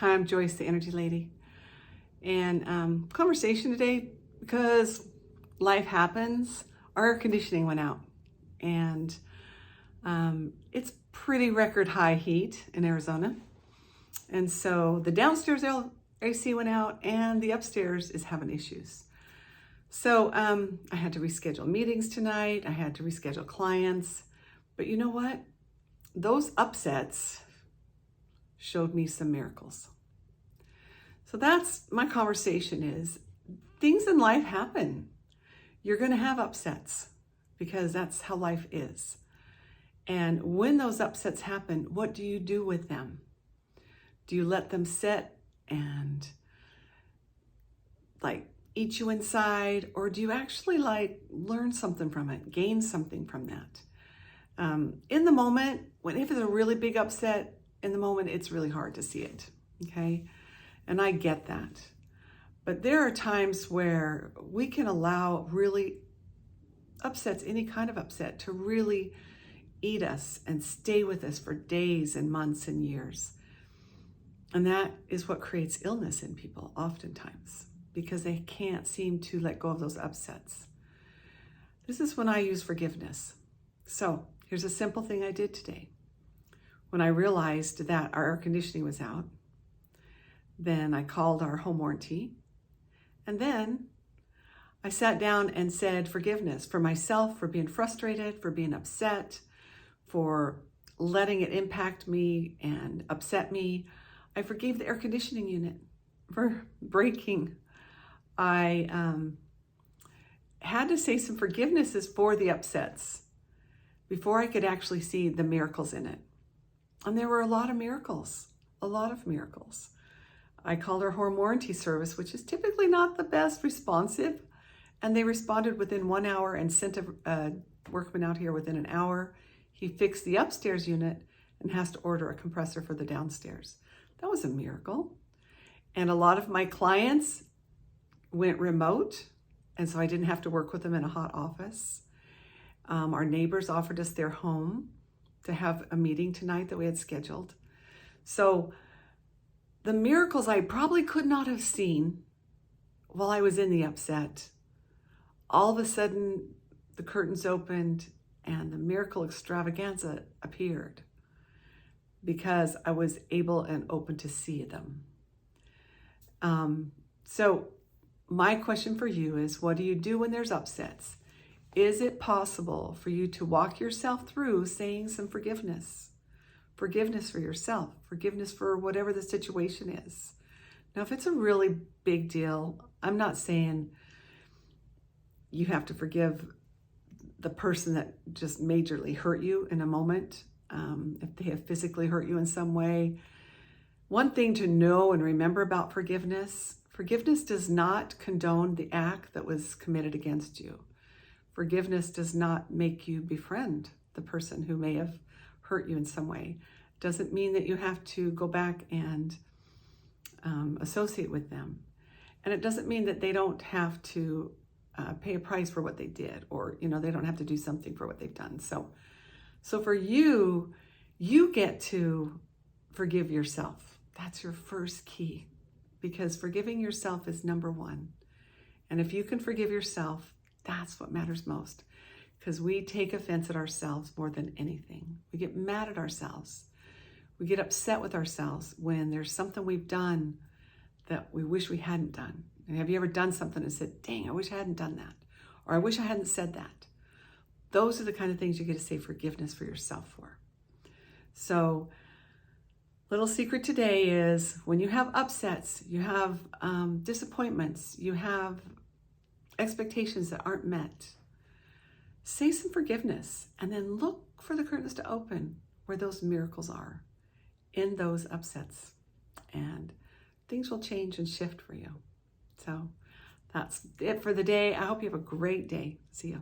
Hi, I'm Joyce, the energy lady. And conversation today, because life happens, our air conditioning went out. And it's pretty record high heat in Arizona. And so the downstairs AC went out and the upstairs is having issues. So I had to reschedule meetings tonight. I had to reschedule clients. But you know what? Those upsets showed me some miracles. So that's my conversation is things in life happen. You're going to have upsets because that's how life is. And when those upsets happen, what do you do with them? Do you let them sit and eat you inside, or do you actually learn something from it, gain something from that? In the moment, if it's a really big upset, in the moment, it's really hard to see it, okay? And I get that. But there are times where we can allow really upsets, any kind of upset, to really eat us and stay with us for days and months and years. And that is what creates illness in people oftentimes, because they can't seem to let go of those upsets. This is when I use forgiveness. So here's a simple thing I did today. When I realized that our air conditioning was out, then I called our home warranty, and then I sat down and said forgiveness for myself, for being frustrated, for being upset, for letting it impact me and upset me. I forgave the air conditioning unit for breaking. I had to say some forgivenesses for the upsets before I could actually see the miracles in it. And there were a lot of miracles. I called our home warranty service, which is typically not the best responsive, and they responded within 1 hour and sent a workman out here within an hour. He fixed the upstairs unit and has to order a compressor for the downstairs. That was a miracle. And a lot of my clients went remote, and so I didn't have to work with them in a hot office. Our neighbors offered us their home to have a meeting tonight that we had scheduled. So the miracles I probably could not have seen while I was in the upset, all of a sudden the curtains opened and the miracle extravaganza appeared because I was able and open to see them. So my question for you is, what do you do when there's upsets? Is it possible for you to walk yourself through saying some forgiveness? Forgiveness for yourself, forgiveness for whatever the situation is. Now, if it's a really big deal, I'm not saying you have to forgive the person that just majorly hurt you in a moment. If they have physically hurt you in some way. One thing to know and remember about forgiveness does not condone the act that was committed against you. Forgiveness does not make you befriend the person who may have hurt you in some way. Doesn't mean that you have to go back and associate with them. And it doesn't mean that they don't have to pay a price for what they did, or they don't have to do something for what they've done. So for you get to forgive yourself. That's your first key, because forgiving yourself is number one. And if you can forgive yourself, that's what matters most, because we take offense at ourselves more than anything. We get mad at ourselves. We get upset with ourselves when there's something we've done that we wish we hadn't done. And have you ever done something and said, dang, I wish I hadn't done that, or I wish I hadn't said that? Those are the kind of things you get to say forgiveness for yourself for. So little secret today is, when you have upsets, you have disappointments, you have expectations that aren't met, say some forgiveness and then look for the curtains to open where those miracles are in those upsets, and things will change and shift for you. So that's it for the day. I hope you have a great day. See you.